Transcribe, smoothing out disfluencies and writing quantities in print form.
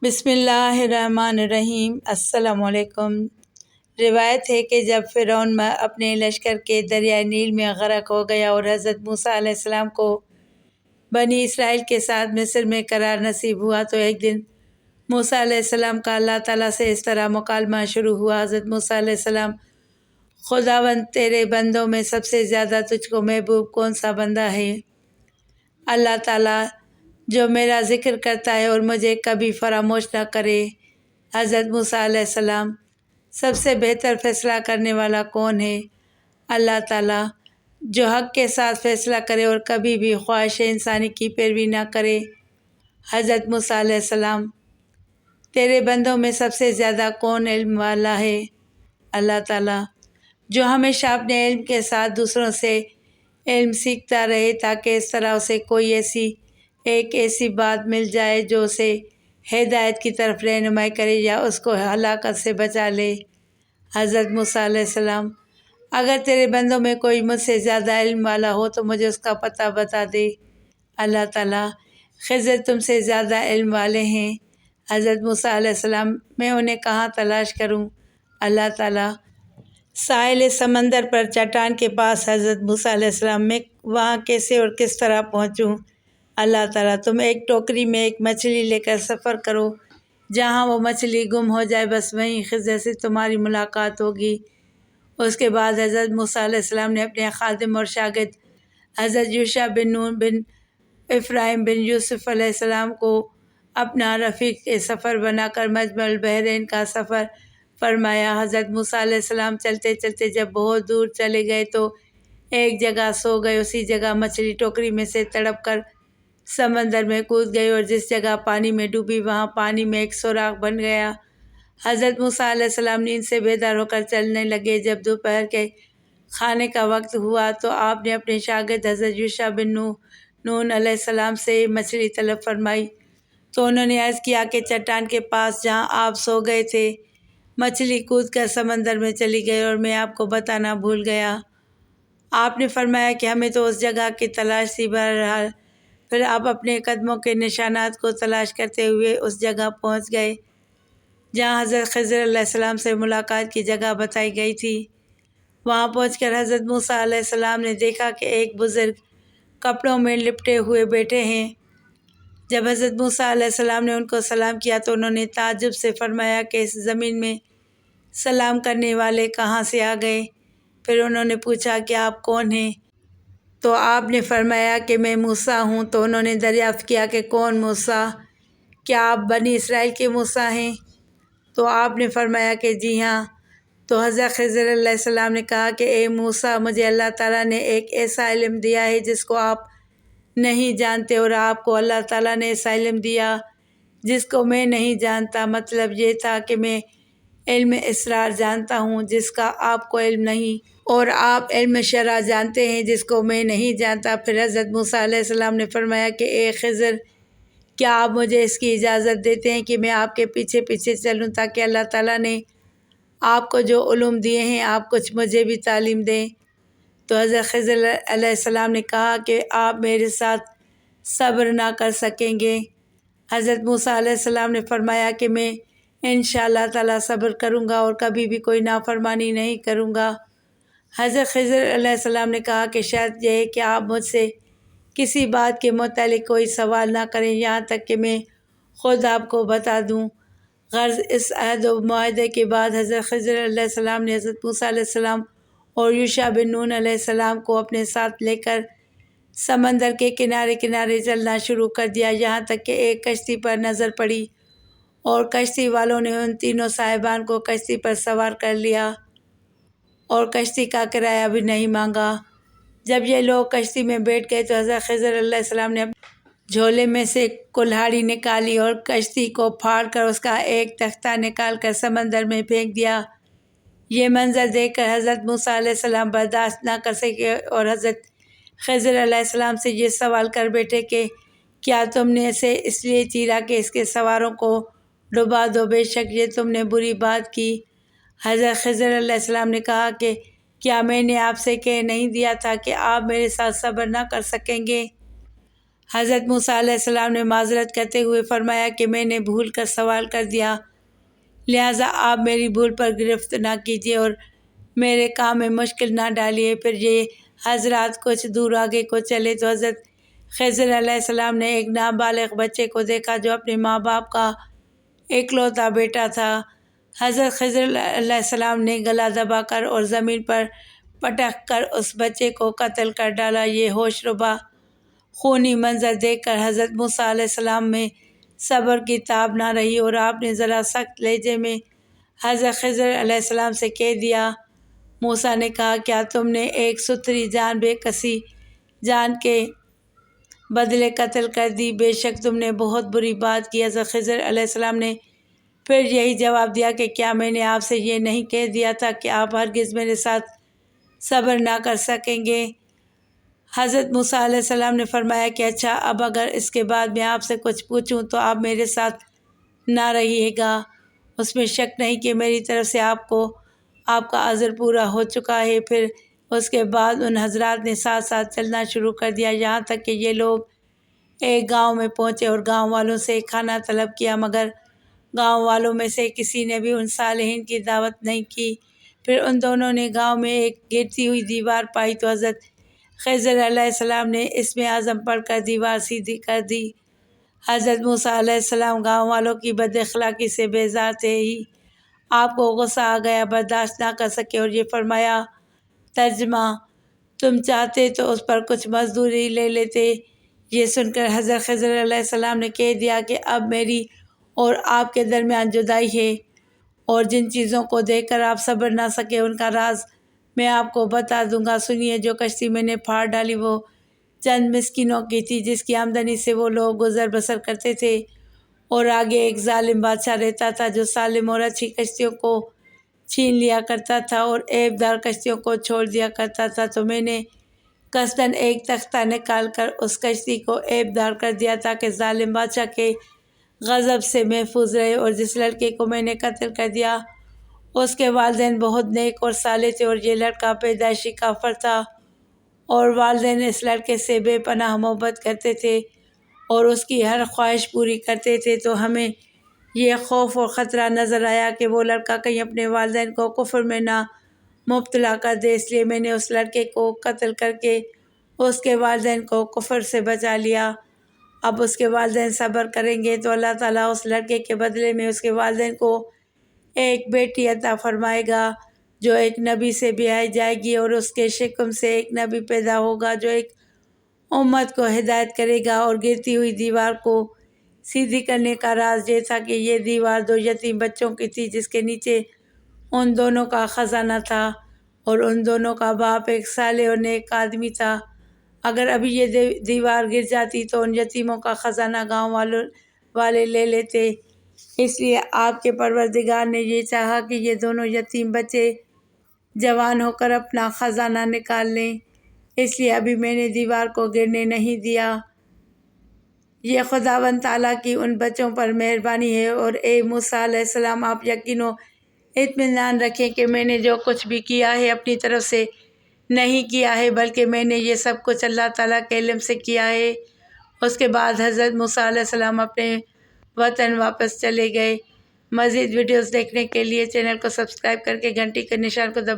بسم اللہ الرحمن الرحیم۔ السلام علیکم۔ روایت ہے کہ جب فرعون اپنے لشکر کے دریائے نیل میں غرق ہو گیا اور حضرت موسیٰ علیہ السلام کو بنی اسرائیل کے ساتھ مصر میں قرار نصیب ہوا تو ایک دن موسیٰ علیہ السلام کا اللہ تعالیٰ سے اس طرح مکالمہ شروع ہوا۔ حضرت موسیٰ علیہ السلام: خداوند، تیرے بندوں میں سب سے زیادہ تجھ کو محبوب کون سا بندہ ہے؟ اللہ تعالیٰ: جو میرا ذکر کرتا ہے اور مجھے کبھی فراموش نہ کرے۔ حضرت موسیٰ علیہ السلام: سب سے بہتر فیصلہ کرنے والا کون ہے؟ اللہ تعالیٰ: جو حق کے ساتھ فیصلہ کرے اور کبھی بھی خواہش انسانی کی پیروی نہ کرے۔ حضرت موسیٰ علیہ السلام: تیرے بندوں میں سب سے زیادہ کون علم والا ہے؟ اللہ تعالیٰ: جو ہمیشہ اپنے علم کے ساتھ دوسروں سے علم سیکھتا رہے تاکہ اس طرح اسے کوئی ایسی بات مل جائے جو اسے ہدایت کی طرف رہنمائی کرے یا اس کو ہلاکت سے بچا لے۔ حضرت موسیٰ علیہ السلام: اگر تیرے بندوں میں کوئی مجھ سے زیادہ علم والا ہو تو مجھے اس کا پتہ بتا دے۔ اللہ تعالیٰ: خضر تم سے زیادہ علم والے ہیں۔ حضرت موسیٰ علیہ السلام: میں انہیں کہاں تلاش کروں؟ اللہ تعالیٰ: ساحل سمندر پر چٹان کے پاس۔ حضرت موسیٰ علیہ السلام: میں وہاں کیسے اور کس طرح پہنچوں؟ اللہ تعالیٰ: تم ایک ٹوکری میں ایک مچھلی لے کر سفر کرو، جہاں وہ مچھلی گم ہو جائے بس وہیں خضر سے تمہاری ملاقات ہوگی۔ اس کے بعد حضرت موسیٰ علیہ السلام نے اپنے خادم اور شاگرد حضرت یوشع بن نون بن افراہیم بن یوسف علیہ السلام کو اپنا رفیق سفر بنا کر مجمع البحرین کا سفر فرمایا۔ حضرت موسیٰ علیہ السلام چلتے چلتے جب بہت دور چلے گئے تو ایک جگہ سو گئے۔ اسی جگہ مچھلی ٹوکری میں سے تڑپ کر سمندر میں کود گئی اور جس جگہ پانی میں ڈوبی وہاں پانی میں ایک سوراخ بن گیا۔ حضرت موسیٰ علیہ السلام نیند سے بیدار ہو کر چلنے لگے۔ جب دوپہر کے کھانے کا وقت ہوا تو آپ نے اپنے شاگرد حضرت یوشع بن نون علیہ السلام سے مچھلی طلب فرمائی تو انہوں نے عرض کیا کہ چٹان کے پاس جہاں آپ سو گئے تھے مچھلی کود کر سمندر میں چلی گئی اور میں آپ کو بتانا بھول گیا۔ آپ نے فرمایا کہ ہمیں تو اس جگہ کی تلاش تھی۔ بہرحال پھر آپ اپنے قدموں کے نشانات کو تلاش کرتے ہوئے اس جگہ پہنچ گئے جہاں حضرت خضر علیہ السلام سے ملاقات کی جگہ بتائی گئی تھی۔ وہاں پہنچ کر حضرت موسیٰ علیہ السلام نے دیکھا کہ ایک بزرگ کپڑوں میں لپٹے ہوئے بیٹھے ہیں۔ جب حضرت موسیٰ علیہ السلام نے ان کو سلام کیا تو انہوں نے تعجب سے فرمایا کہ اس زمین میں سلام کرنے والے کہاں سے آ گئے؟ پھر انہوں نے پوچھا کہ آپ کون ہیں؟ تو آپ نے فرمایا کہ میں موسیٰ ہوں۔ تو انہوں نے دریافت کیا کہ کون موسیٰ؟ کیا آپ بنی اسرائیل کے موسیٰ ہیں؟ تو آپ نے فرمایا کہ جی ہاں۔ تو حضرت خضر علیہ السلام نے کہا کہ اے موسیٰ، مجھے اللہ تعالیٰ نے ایک ایسا علم دیا ہے جس کو آپ نہیں جانتے اور آپ کو اللہ تعالیٰ نے ایسا علم دیا جس کو میں نہیں جانتا۔ مطلب یہ تھا کہ میں علم اسرار جانتا ہوں جس کا آپ کو علم نہیں، اور آپ علم شرع جانتے ہیں جس کو میں نہیں جانتا۔ پھر حضرت موسیٰ علیہ السلام نے فرمایا کہ اے خضر، کیا آپ مجھے اس کی اجازت دیتے ہیں کہ میں آپ کے پیچھے پیچھے چلوں تاکہ اللہ تعالیٰ نے آپ کو جو علوم دیے ہیں آپ کچھ مجھے بھی تعلیم دیں؟ تو حضرت خضر علیہ السلام نے کہا کہ آپ میرے ساتھ صبر نہ کر سکیں گے۔ حضرت موسیٰ علیہ السلام نے فرمایا کہ میں انشاءاللہ تعالیٰ صبر کروں گا اور کبھی بھی کوئی نافرمانی نہیں کروں گا۔ حضرت خضر علیہ السلام نے کہا کہ شرط یہ ہے کہ آپ مجھ سے کسی بات کے متعلق کوئی سوال نہ کریں یہاں تک کہ میں خود آپ کو بتا دوں۔ غرض اس عہد و معاہدے کے بعد حضرت خضر علیہ السلام نے حضرت موسیٰ علیہ السلام اور یوشع بن نون علیہ السلام کو اپنے ساتھ لے کر سمندر کے کنارے کنارے چلنا شروع کر دیا یہاں تک کہ ایک کشتی پر نظر پڑی اور کشتی والوں نے ان تینوں صاحبان کو کشتی پر سوار کر لیا اور کشتی کا کرایہ بھی نہیں مانگا۔ جب یہ لوگ کشتی میں بیٹھ گئے تو حضرت خضر علیہ السلام نے جھولے میں سے کلہاڑی نکالی اور کشتی کو پھاڑ کر اس کا ایک تختہ نکال کر سمندر میں پھینک دیا۔ یہ منظر دیکھ کر حضرت موسیٰ علیہ السلام برداشت نہ کر سکے اور حضرت خضر علیہ السلام سے یہ سوال کر بیٹھے کہ کیا تم نے اسے اس لیے چیرا کہ اس کے سواروں کو ڈبا دو؟ بے شک یہ تم نے بری بات کی۔ حضرت خضر علیہ السلام نے کہا کہ کیا میں نے آپ سے کہہ نہیں دیا تھا کہ آپ میرے ساتھ صبر نہ کر سکیں گے؟ حضرت موسیٰ علیہ السلام نے معذرت کرتے ہوئے فرمایا کہ میں نے بھول کر سوال کر دیا، لہٰذا آپ میری بھول پر گرفت نہ کیجیے اور میرے کام میں مشکل نہ ڈالیے۔ پھر یہ حضرات کچھ دور آگے کو چلے تو حضرت خضر علیہ السلام نے ایک نابالغ بچے کو دیکھا جو اپنے ماں باپ کا اکلوتا بیٹا تھا۔ حضرت خضر علیہ السلام نے گلا دبا کر اور زمین پر پٹک کر اس بچے کو قتل کر ڈالا۔ یہ ہوش ربا خونی منظر دیکھ کر حضرت موسیٰ علیہ السلام میں صبر کی تاب نہ رہی اور آپ نے ذرا سخت لہجے میں حضرت خضر علیہ السلام سے کہہ دیا۔ موسیٰ نے کہا، کیا تم نے ایک ستھری جان بے کسی جان کے بدلے قتل کر دی؟ بے شک تم نے بہت بری بات کی۔ حضرت خضر علیہ السلام نے پھر یہی جواب دیا کہ کیا میں نے آپ سے یہ نہیں کہہ دیا تھا کہ آپ ہرگز میرے ساتھ صبر نہ کر سکیں گے؟ حضرت موسیٰ علیہ السلام نے فرمایا کہ اچھا، اب اگر اس کے بعد میں آپ سے کچھ پوچھوں تو آپ میرے ساتھ نہ رہیے گا؟ اس میں شک نہیں کہ میری طرف سے آپ کا عذر پورا ہو چکا ہے۔ پھر اس کے بعد ان حضرات نے ساتھ ساتھ چلنا شروع کر دیا، یہاں تک کہ یہ لوگ ایک گاؤں میں پہنچے اور گاؤں والوں سے کھانا طلب کیا، مگر گاؤں والوں میں سے کسی نے بھی ان صالحین کی دعوت نہیں کی۔ پھر ان دونوں نے گاؤں میں ایک گرتی ہوئی دیوار پائی تو حضرت خضر علیہ السلام نے اس میں عزم پڑھ کر دیوار سیدھی کر دی۔ حضرت موسیٰ علیہ السلام گاؤں والوں کی بد اخلاقی سے بیزار تھے ہی آپ کو غصہ آ گیا، برداشت نہ کر سکے اور یہ فرمایا، ترجمہ: تم چاہتے تو اس پر کچھ مزدوری لے لیتے۔ یہ سن کر حضرت خضر علیہ السلام نے کہہ دیا کہ اب میری اور آپ کے درمیان جدائی ہے، اور جن چیزوں کو دیکھ کر آپ صبر نہ سکے ان کا راز میں آپ کو بتا دوں گا۔ سنیے، جو کشتی میں نے پھاڑ ڈالی وہ چند مسکینوں کی تھی جس کی آمدنی سے وہ لوگ گزر بسر کرتے تھے، اور آگے ایک ظالم بادشاہ رہتا تھا جو سالم اور اچھی کشتیوں کو چھین لیا کرتا تھا اور عیب دار کشتیوں کو چھوڑ دیا کرتا تھا۔ تو میں نے قصداً ایک تختہ نکال کر اس کشتی کو عیب دار کر دیا تاکہ ظالم بادشاہ کے غضب سے محفوظ رہے، اور جس لڑکے کو میں نے قتل کر دیا اس کے والدین بہت نیک اور صالح تھے، اور یہ لڑکا پیدائشی کافر تھا، اور والدین اس لڑکے سے بے پناہ محبت کرتے تھے اور اس کی ہر خواہش پوری کرتے تھے۔ تو ہمیں یہ خوف اور خطرہ نظر آیا کہ وہ لڑکا کہیں اپنے والدین کو کفر میں نہ مبتلا کر دے، اس لیے میں نے اس لڑکے کو قتل کر کے اس کے والدین کو کفر سے بچا لیا۔ اب اس کے والدین صبر کریں گے تو اللہ تعالیٰ اس لڑکے کے بدلے میں اس کے والدین کو ایک بیٹی عطا فرمائے گا جو ایک نبی سے بیائی جائے گی، اور اس کے شکم سے ایک نبی پیدا ہوگا جو ایک امت کو ہدایت کرے گا۔ اور گرتی ہوئی دیوار کو سیدھی کرنے کا راز یہ تھا کہ یہ دیوار 2 یتیم بچوں کی تھی جس کے نیچے ان دونوں کا خزانہ تھا، اور ان دونوں کا باپ ایک صالح اور نیک آدمی تھا۔ اگر ابھی یہ دیوار گر جاتی تو ان یتیموں کا خزانہ گاؤں والے لے لیتے، اس لیے آپ کے پروردگار نے یہ چاہا کہ یہ دونوں یتیم بچے جوان ہو کر اپنا خزانہ نکال لیں، اس لیے ابھی میں نے دیوار کو گرنے نہیں دیا۔ یہ خداوند تعالیٰ کی ان بچوں پر مہربانی ہے۔ اور اے موسیٰ علیہ السلام، آپ یقین و اطمینان رکھیں کہ میں نے جو کچھ بھی کیا ہے اپنی طرف سے نہیں کیا ہے، بلکہ میں نے یہ سب کچھ اللہ تعالیٰ کے علم سے کیا ہے۔ اس کے بعد حضرت موسیٰ علیہ السلام اپنے وطن واپس چلے گئے۔ مزید ویڈیوز دیکھنے کے لیے چینل کو سبسکرائب کر کے گھنٹی کے نشان کو دبائیں۔